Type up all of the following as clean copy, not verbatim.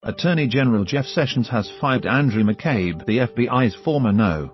Attorney General Jeff Sessions has fired Andrew McCabe, the FBI's former No.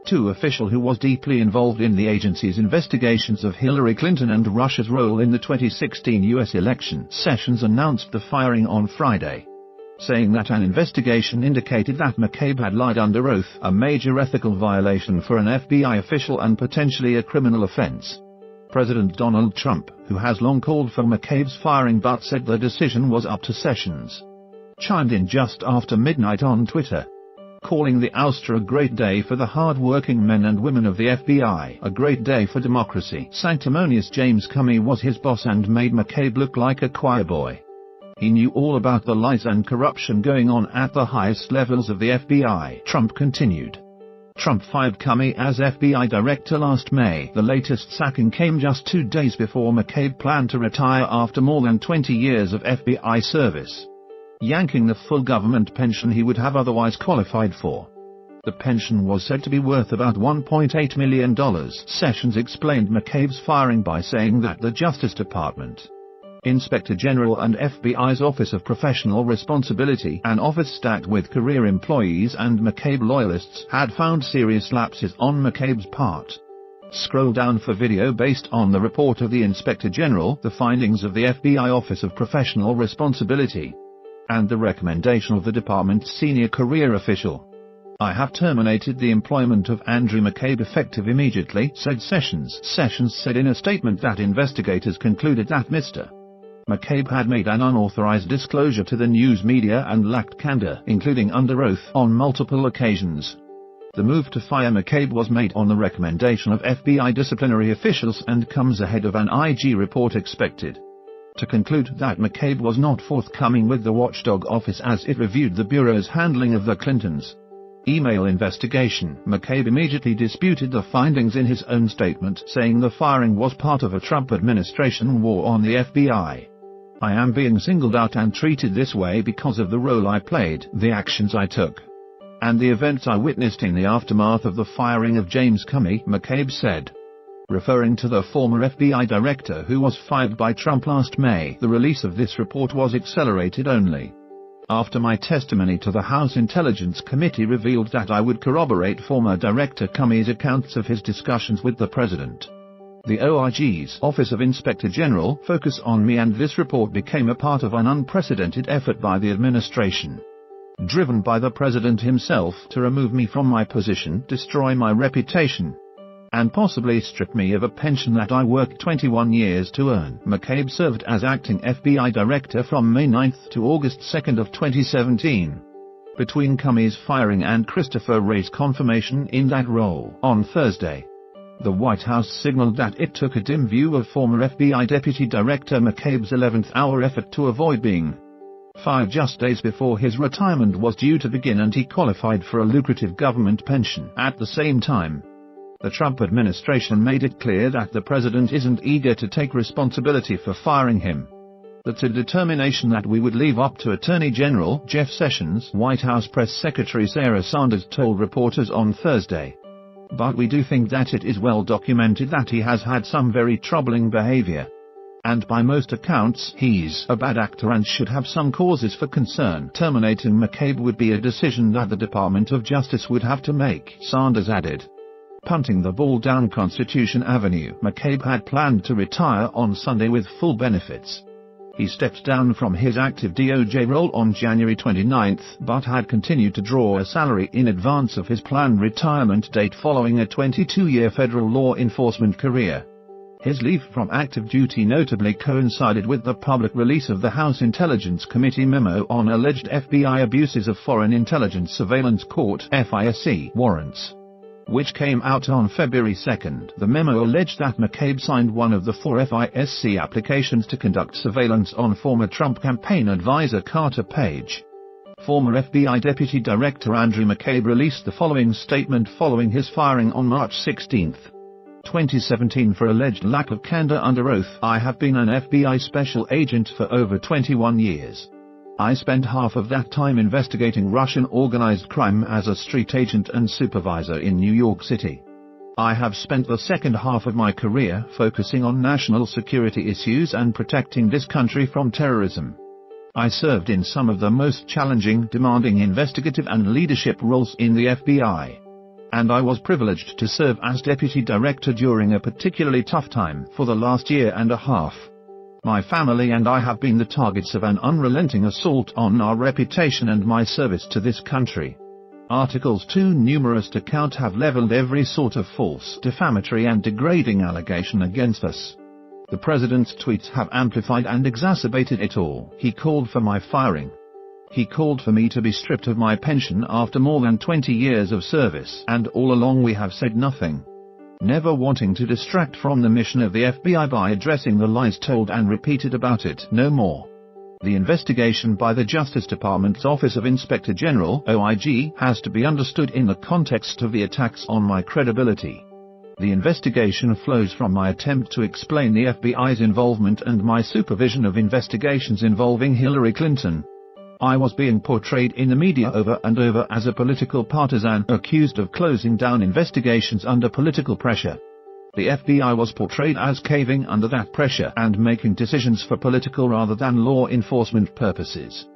2 official who was deeply involved in the agency's investigations of Hillary Clinton and Russia's role in the 2016 U.S. election. Sessions announced the firing on Friday, saying that an investigation indicated that McCabe had lied under oath, a major ethical violation for an FBI official and potentially a criminal offense. President Donald Trump, who has long called for McCabe's firing but said the decision was up to Sessions, chimed in just after midnight on Twitter, calling the ouster a great day for the hard-working men and women of the FBI, a great day for democracy. Sanctimonious James Comey was his boss and made McCabe look like a choir boy. He knew all about the lies and corruption going on at the highest levels of the FBI, Trump continued. Trump fired Comey as FBI director last May. The latest sacking came just 2 days before McCabe planned to retire after more than 20 years of FBI service, yanking the full government pension he would have otherwise qualified for. The pension was said to be worth about $1.8 million. Sessions explained McCabe's firing by saying that the Justice Department, Inspector General and FBI's Office of Professional Responsibility, an office stacked with career employees and McCabe loyalists, had found serious lapses on McCabe's part. Scroll down for video based on the report of the Inspector General, the findings of the FBI Office of Professional Responsibility, and the recommendation of the department's senior career official. I have terminated the employment of Andrew McCabe effective immediately, said Sessions. Sessions said in a statement that investigators concluded that Mr. McCabe had made an unauthorized disclosure to the news media and lacked candor, including under oath, on multiple occasions. The move to fire McCabe was made on the recommendation of FBI disciplinary officials and comes ahead of an IG report expected to conclude that McCabe was not forthcoming with the watchdog office as it reviewed the Bureau's handling of the Clintons' email investigation. McCabe immediately disputed the findings in his own statement, saying the firing was part of a Trump administration war on the FBI. I am being singled out and treated this way because of the role I played, the actions I took, and the events I witnessed in the aftermath of the firing of James Comey, McCabe said, referring to the former FBI director who was fired by Trump last May. The release of this report was accelerated only after my testimony to the House Intelligence Committee revealed that I would corroborate former Director Comey's accounts of his discussions with the President. The OIG's Office of Inspector General focused on me, and this report became a part of an unprecedented effort by the administration, driven by the President himself, to remove me from my position, destroy my reputation, and possibly strip me of a pension that I worked 21 years to earn. McCabe served as acting FBI director from May 9 to August 2 of 2017. Between Comey's firing and Christopher Wray's confirmation in that role on Thursday, the White House signaled that it took a dim view of former FBI Deputy Director McCabe's 11th-hour effort to avoid being fired just days before his retirement was due to begin, and he qualified for a lucrative government pension. At the same time, the Trump administration made it clear that the president isn't eager to take responsibility for firing him. That's a determination that we would leave up to Attorney General Jeff Sessions, White House Press Secretary Sarah Sanders told reporters on Thursday. But we do think that it is well documented that he has had some very troubling behavior, and by most accounts he's a bad actor and should have some causes for concern. Terminating McCabe would be a decision that the Department of Justice would have to make, Sanders added. Punting the ball down Constitution Avenue, McCabe had planned to retire on Sunday with full benefits. He stepped down from his active DOJ role on January 29, but had continued to draw a salary in advance of his planned retirement date following a 22-year federal law enforcement career. His leave from active duty notably coincided with the public release of the House Intelligence Committee memo on alleged FBI abuses of Foreign Intelligence Surveillance Court (FISC) warrants, which came out on February 2. The memo alleged that McCabe signed one of the 4 FISC applications to conduct surveillance on former Trump campaign advisor Carter Page. Former FBI Deputy Director Andrew McCabe released the following statement following his firing on March 16, 2017 for alleged lack of candor under oath. I have been an FBI special agent for over 21 years. I spent half of that time investigating Russian organized crime as a street agent and supervisor in New York City. I have spent the second half of my career focusing on national security issues and protecting this country from terrorism. I served in some of the most challenging, demanding investigative and leadership roles in the FBI. And I was privileged to serve as Deputy Director during a particularly tough time for the last year and a half. My family and I have been the targets of an unrelenting assault on our reputation and my service to this country. Articles too numerous to count have leveled every sort of false, defamatory and degrading allegation against us. The President's tweets have amplified and exacerbated it all. He called for my firing. He called for me to be stripped of my pension after more than 20 years of service, and all along we have said nothing. Never wanting to distract from the mission of the FBI by addressing the lies told and repeated about it no more. The investigation by the Justice Department's Office of Inspector General, OIG, has to be understood in the context of the attacks on my credibility. The investigation flows from my attempt to explain the FBI's involvement and my supervision of investigations involving Hillary Clinton. I was being portrayed in the media over and over as a political partisan accused of closing down investigations under political pressure. The FBI was portrayed as caving under that pressure and making decisions for political rather than law enforcement purposes.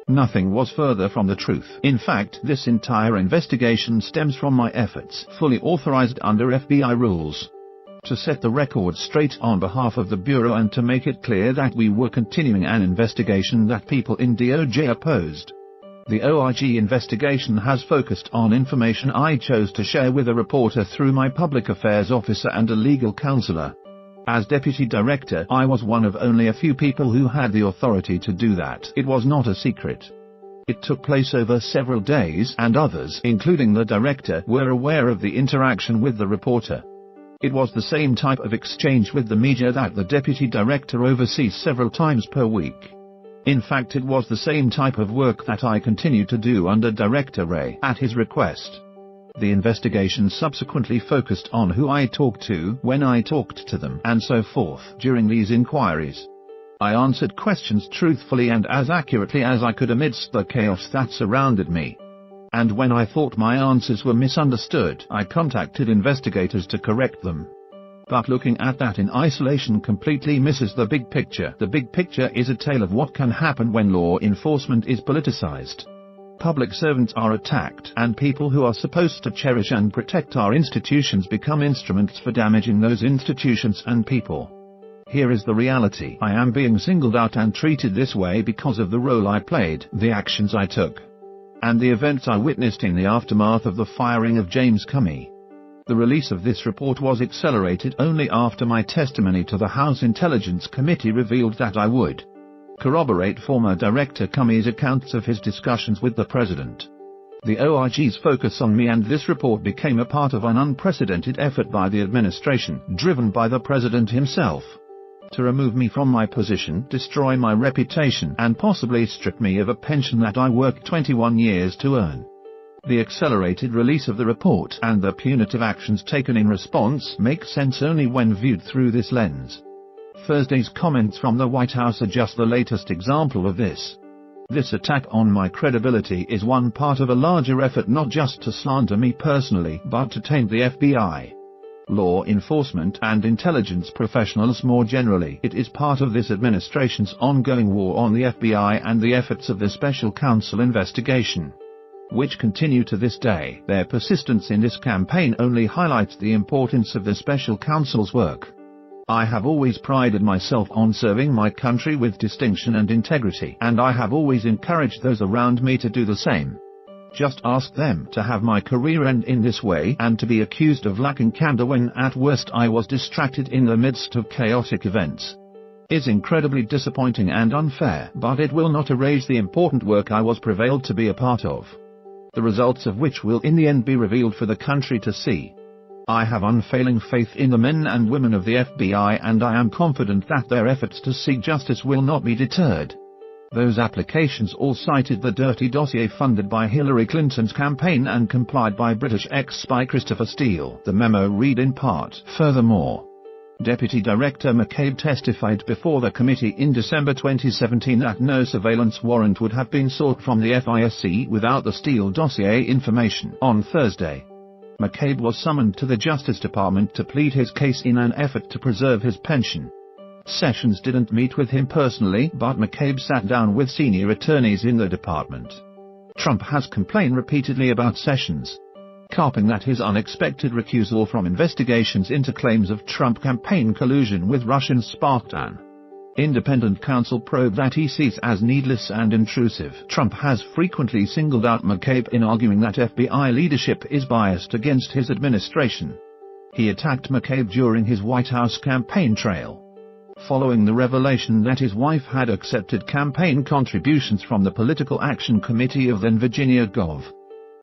Nothing was further from the truth. In fact, this entire investigation stems from my efforts, fully authorized under FBI rules, to set the record straight on behalf of the Bureau and to make it clear that we were continuing an investigation that people in DOJ opposed. The OIG investigation has focused on information I chose to share with a reporter through my public affairs officer and a legal counselor. As Deputy Director, I was one of only a few people who had the authority to do that. It was not a secret. It took place over several days, and others, including the Director, were aware of the interaction with the reporter. It was the same type of exchange with the media that the Deputy Director oversees several times per week. In fact, it was the same type of work that I continued to do under Director Wray at his request. The investigation subsequently focused on who I talked to, when I talked to them, and so forth during these inquiries. I answered questions truthfully and as accurately as I could amidst the chaos that surrounded me. And when I thought my answers were misunderstood, I contacted investigators to correct them. But looking at that in isolation completely misses the big picture. The big picture is a tale of what can happen when law enforcement is politicized. Public servants are attacked, and people who are supposed to cherish and protect our institutions become instruments for damaging those institutions and people. Here is the reality. I am being singled out and treated this way because of the role I played, the actions I took, and the events I witnessed in the aftermath of the firing of James Comey. The release of this report was accelerated only after my testimony to the House Intelligence Committee revealed that I would corroborate former Director Comey's accounts of his discussions with the President. The OIG's focus on me and this report became a part of an unprecedented effort by the administration, driven by the President himself, to remove me from my position, destroy my reputation, and possibly strip me of a pension that I worked 21 years to earn. The accelerated release of the report and the punitive actions taken in response make sense only when viewed through this lens. Thursday's comments from the White House are just the latest example of this. This attack on my credibility is one part of a larger effort not just to slander me personally, but to taint the FBI, law enforcement, and intelligence professionals more generally. It is part of this administration's ongoing war on the FBI and the efforts of the Special Counsel investigation, which continue to this day. Their persistence in this campaign only highlights the importance of the Special Counsel's work. I have always prided myself on serving my country with distinction and integrity, and I have always encouraged those around me to do the same. Just ask them to have my career end in this way and to be accused of lacking candor when at worst I was distracted in the midst of chaotic events. It's incredibly disappointing and unfair, but it will not erase the important work I was prevailed to be a part of, the results of which will in the end be revealed for the country to see. I have unfailing faith in the men and women of the FBI, and I am confident that their efforts to seek justice will not be deterred. Those applications all cited the dirty dossier funded by Hillary Clinton's campaign and complied by British ex-spy Christopher Steele. The memo read in part, furthermore, Deputy Director McCabe testified before the committee in December 2017 that no surveillance warrant would have been sought from the FISC without the Steele dossier information. On Thursday, McCabe was summoned to the Justice Department to plead his case in an effort to preserve his pension. Sessions didn't meet with him personally, but McCabe sat down with senior attorneys in the department. Trump has complained repeatedly about Sessions, carping that his unexpected recusal from investigations into claims of Trump campaign collusion with Russians sparked an independent counsel probe that he sees as needless and intrusive. Trump has frequently singled out McCabe in arguing that FBI leadership is biased against his administration. He attacked McCabe during his White House campaign trail, following the revelation that his wife had accepted campaign contributions from the Political Action Committee of then Virginia Gov.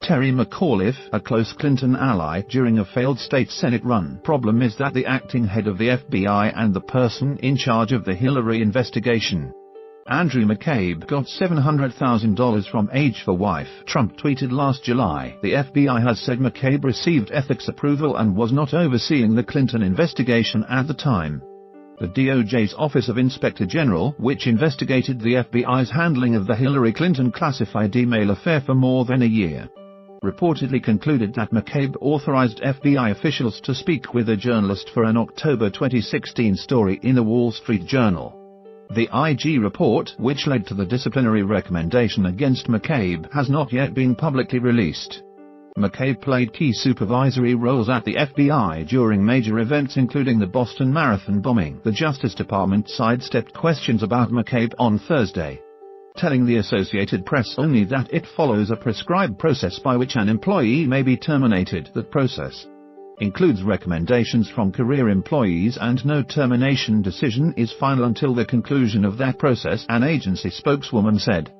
Terry McAuliffe, a close Clinton ally during a failed state Senate run. Problem is that the acting head of the FBI and the person in charge of the Hillary investigation, Andrew McCabe, got $700,000 from Age for Wife. Trump tweeted last July, "The FBI has said McCabe received ethics approval and was not overseeing the Clinton investigation at the time." The DOJ's Office of Inspector General, which investigated the FBI's handling of the Hillary Clinton classified email affair for more than a year, reportedly concluded that McCabe authorized FBI officials to speak with a journalist for an October 2016 story in the Wall Street Journal. The IG report, which led to the disciplinary recommendation against McCabe, has not yet been publicly released. McCabe played key supervisory roles at the FBI during major events including the Boston Marathon bombing. The Justice Department sidestepped questions about McCabe on Thursday, telling the Associated Press only that it follows a prescribed process by which an employee may be terminated. That process includes recommendations from career employees and no termination decision is final until the conclusion of that process, an agency spokeswoman said.